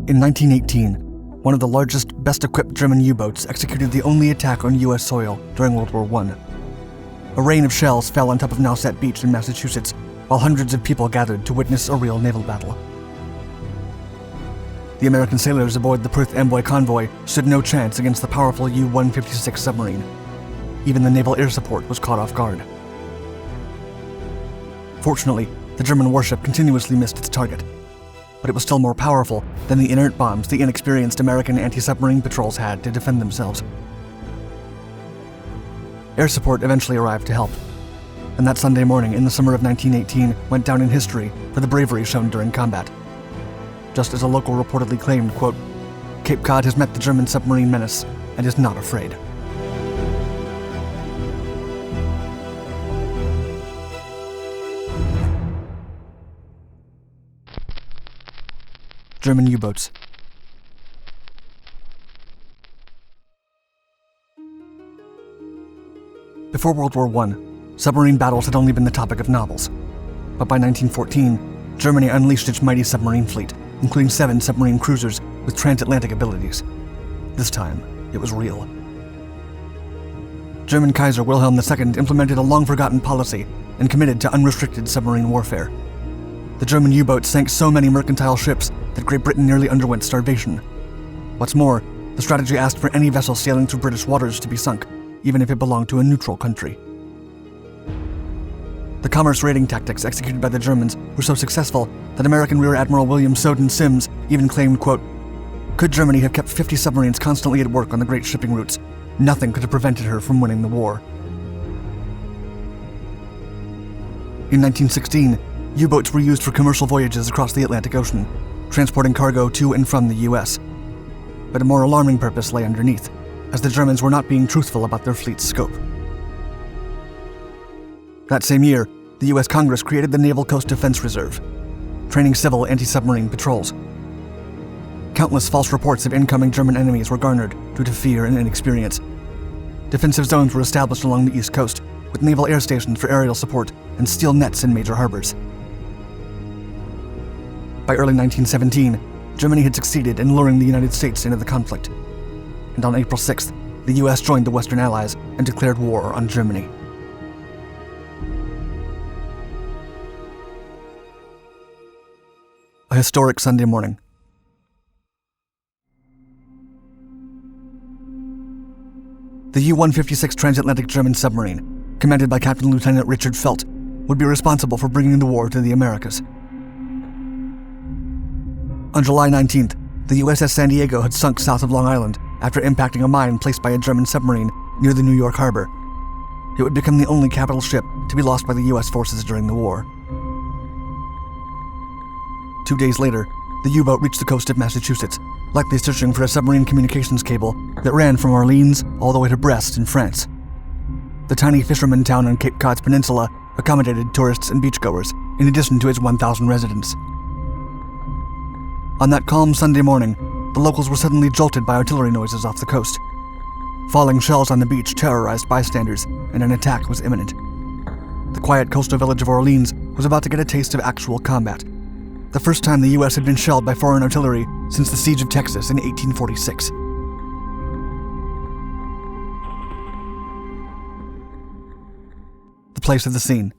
In 1918, one of the largest, best-equipped German U-boats executed the only attack on U.S. soil during World War I. A rain of shells fell on top of Nauset Beach in Massachusetts, while hundreds of people gathered to witness a real naval battle. The American sailors aboard the Perth Amboy convoy stood no chance against the powerful U-156 submarine. Even the Naval Air Support was caught off guard. Fortunately, the German warship continuously missed its target, but it was still more powerful than the inert bombs the inexperienced American anti-submarine patrols had to defend themselves. Air Support eventually arrived to help, and that Sunday morning in the summer of 1918 went down in history for the bravery shown during combat. Just as a local reportedly claimed, quote, "Cape Cod has met the German submarine menace and is not afraid." German U-boats. Before World War I, submarine battles had only been the topic of novels. But by 1914, Germany unleashed its mighty submarine fleet, including 7 submarine cruisers with transatlantic abilities. This time, it was real. German Kaiser Wilhelm II implemented a long-forgotten policy and committed to unrestricted submarine warfare. The German U-boats sank so many mercantile ships that Great Britain nearly underwent starvation. What's more, the strategy asked for any vessel sailing through British waters to be sunk, even if it belonged to a neutral country. The commerce raiding tactics executed by the Germans were so successful that American Rear Admiral William Soden Sims even claimed, quote, "Could Germany have kept 50 submarines constantly at work on the great shipping routes, nothing could have prevented her from winning the war." In 1916, U-boats were used for commercial voyages across the Atlantic Ocean, transporting cargo to and from the U.S. But a more alarming purpose lay underneath, as the Germans were not being truthful about their fleet's scope. That same year, the U.S. Congress created the Naval Coast Defense Reserve, training civil anti-submarine patrols. Countless false reports of incoming German enemies were garnered due to fear and inexperience. Defensive zones were established along the East Coast, with naval air stations for aerial support and steel nets in major harbors. By early 1917, Germany had succeeded in luring the United States into the conflict. And on April 6th, the U.S. joined the Western Allies and declared war on Germany. A historic Sunday morning. The U-156 transatlantic German submarine, commanded by Captain Lieutenant Richard Felt, would be responsible for bringing the war to the Americas. On July 19th, the USS San Diego had sunk south of Long Island after impacting a mine placed by a German submarine near the New York harbor. It would become the only capital ship to be lost by the U.S. forces during the war. 2 days later, the U-boat reached the coast of Massachusetts, likely searching for a submarine communications cable that ran from Orleans all the way to Brest in France. The tiny fisherman town on Cape Cod's peninsula accommodated tourists and beachgoers, in addition to its 1,000 residents. On that calm Sunday morning, the locals were suddenly jolted by artillery noises off the coast. Falling shells on the beach terrorized bystanders, and an attack was imminent. The quiet coastal village of Orleans was about to get a taste of actual combat. The first time the U.S. had been shelled by foreign artillery since the Siege of Texas in 1846. The place of the scene.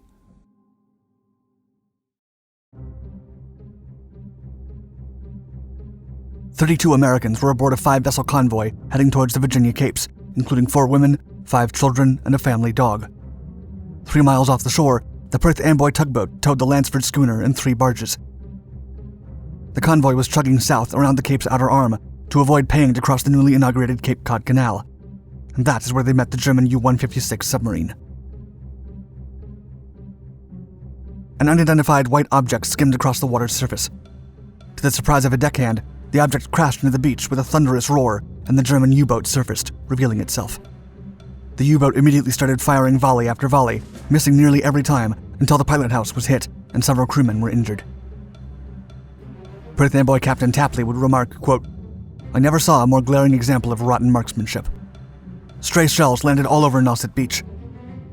"32 Americans were aboard a 5-vessel convoy heading towards the Virginia Capes, including 4 women, 5 children, and a family dog. 3 miles off the shore, the Perth Amboy tugboat towed the Lansford schooner and 3 barges. The convoy was chugging south around the Cape's outer arm to avoid paying to cross the newly inaugurated Cape Cod Canal, and that is where they met the German U-156 submarine. An unidentified white object skimmed across the water's surface. To the surprise of a deckhand, the object crashed into the beach with a thunderous roar, and the German U-boat surfaced, revealing itself. The U-boat immediately started firing volley after volley, missing nearly every time until the pilot house was hit and several crewmen were injured. Perth Amboy Captain Tapley would remark, quote, "I never saw a more glaring example of rotten marksmanship. Stray shells landed all over Nauset Beach.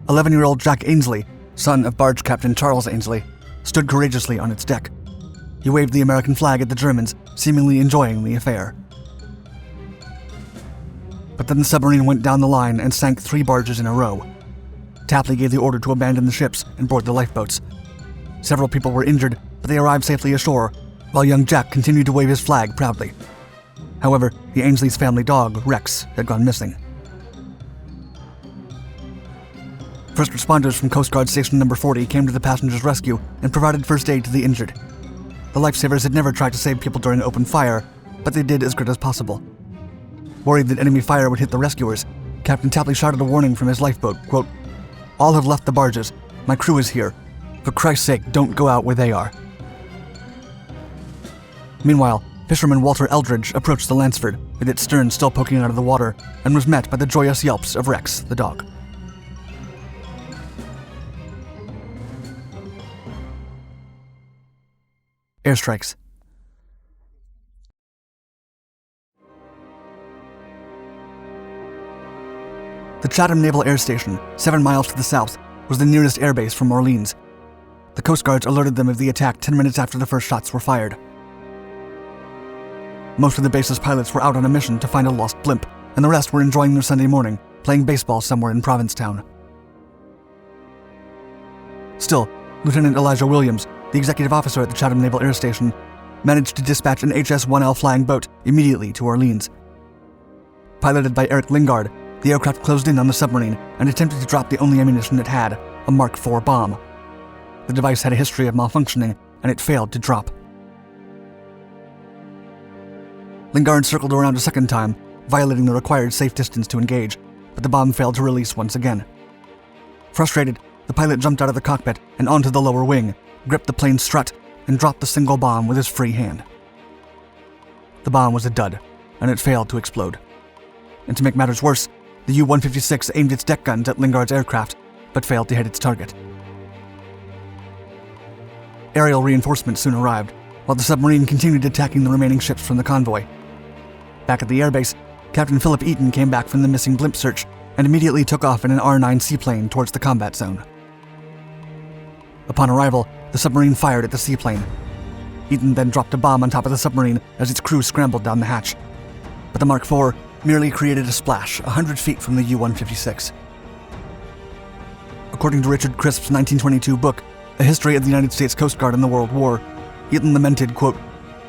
11-year-old Jack Ainsley, son of barge captain Charles Ainsley, stood courageously on its deck. He waved the American flag at the Germans seemingly enjoying the affair. But then the submarine went down the line and sank 3 barges in a row. Tapley gave the order to abandon the ships and board the lifeboats. Several people were injured, but they arrived safely ashore, while young Jack continued to wave his flag proudly. However, the Ainsley's family dog, Rex, had gone missing. First responders from Coast Guard Station No. 40 came to the passengers' rescue and provided first aid to the injured. The lifesavers had never tried to save people during open fire, but they did as good as possible. Worried that enemy fire would hit the rescuers, Captain Tapley shouted a warning from his lifeboat, quote, "All have left the barges. My crew is here. For Christ's sake, don't go out where they are." Meanwhile, fisherman Walter Eldridge approached the Lansford, with its stern still poking out of the water, and was met by the joyous yelps of Rex, the dog. Airstrikes. The Chatham Naval Air Station, 7 miles to the south, was the nearest airbase from Orleans. The Coast Guards alerted them of the attack 10 minutes after the first shots were fired. Most of the base's pilots were out on a mission to find a lost blimp, and the rest were enjoying their Sunday morning, playing baseball somewhere in Provincetown. Still, Lieutenant Elijah Williams, the executive officer at the Chatham Naval Air Station, managed to dispatch an HS-1L flying boat immediately to Orleans. Piloted by Eric Lingard, the aircraft closed in on the submarine and attempted to drop the only ammunition it had, a Mark IV bomb. The device had a history of malfunctioning, and it failed to drop. Lingard circled around a second time, violating the required safe distance to engage, but the bomb failed to release once again. Frustrated, the pilot jumped out of the cockpit and onto the lower wing, gripped the plane's strut, and dropped the single bomb with his free hand. The bomb was a dud, and it failed to explode. And to make matters worse, the U-156 aimed its deck guns at Lingard's aircraft, but failed to hit its target. Aerial reinforcements soon arrived, while the submarine continued attacking the remaining ships from the convoy. Back at the airbase, Captain Philip Eaton came back from the missing blimp search and immediately took off in an R-9 seaplane towards the combat zone. Upon arrival, the submarine fired at the seaplane. Eaton then dropped a bomb on top of the submarine as its crew scrambled down the hatch. But the Mark IV merely created a splash 100 feet from the U-156. According to Richard Crisp's 1922 book, A History of the United States Coast Guard in the World War, Eaton lamented, quote,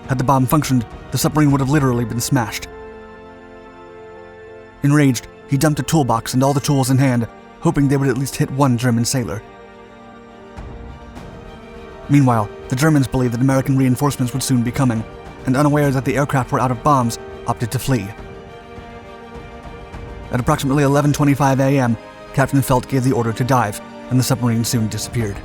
"Had the bomb functioned, the submarine would have literally been smashed." Enraged, he dumped a toolbox and all the tools in hand, hoping they would at least hit one German sailor. Meanwhile, the Germans believed that American reinforcements would soon be coming, and unaware that the aircraft were out of bombs, opted to flee. At approximately 11:25 a.m., Captain Felt gave the order to dive, and the submarine soon disappeared.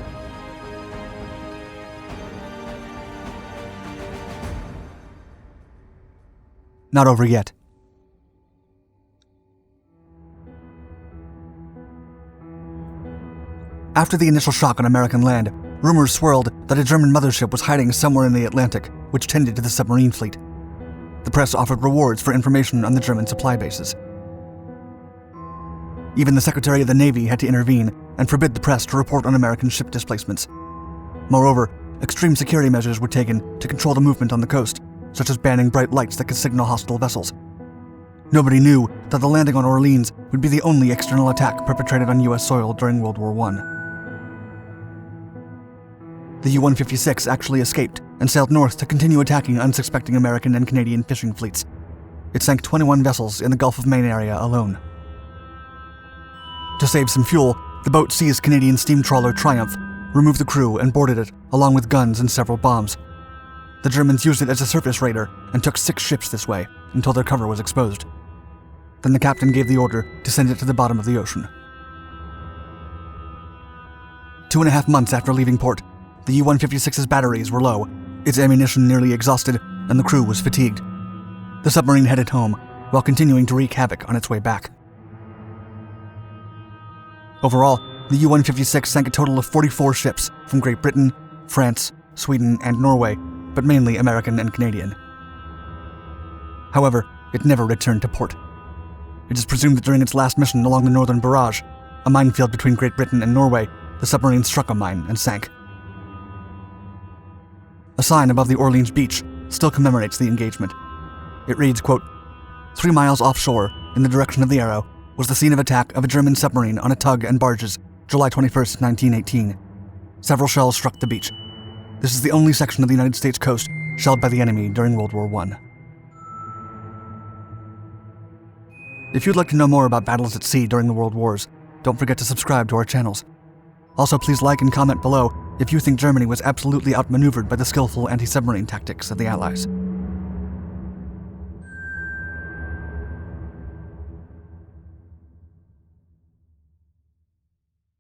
Not over yet. After the initial shock on American land, rumors swirled that a German mothership was hiding somewhere in the Atlantic, which tended to the submarine fleet. The press offered rewards for information on the German supply bases. Even the Secretary of the Navy had to intervene and forbid the press to report on American ship displacements. Moreover, extreme security measures were taken to control the movement on the coast, such as banning bright lights that could signal hostile vessels. Nobody knew that the landing on Orleans would be the only external attack perpetrated on U.S. soil during World War I. The U-156 actually escaped and sailed north to continue attacking unsuspecting American and Canadian fishing fleets. It sank 21 vessels in the Gulf of Maine area alone. To save some fuel, the boat seized Canadian steam trawler Triumph, removed the crew, and boarded it, along with guns and several bombs. The Germans used it as a surface raider and took 6 ships this way, until their cover was exposed. Then the captain gave the order to send it to the bottom of the ocean. 2.5 months after leaving port, the U-156's batteries were low, its ammunition nearly exhausted, and the crew was fatigued. The submarine headed home, while continuing to wreak havoc on its way back. Overall, the U-156 sank a total of 44 ships from Great Britain, France, Sweden, and Norway, but mainly American and Canadian. However, it never returned to port. It is presumed that during its last mission along the Northern Barrage, a minefield between Great Britain and Norway, the submarine struck a mine and sank. A sign above the Orleans beach, still commemorates the engagement. It reads, quote, 3 miles offshore, in the direction of the arrow, was the scene of attack of a German submarine on a tug and barges, July 21, 1918. Several shells struck the beach. This is the only section of the United States coast shelled by the enemy during World War I. If you'd like to know more about battles at sea during the World Wars, don't forget to subscribe to our channels. Also, please like and comment below if you think Germany was absolutely outmaneuvered by the skillful anti-submarine tactics of the Allies.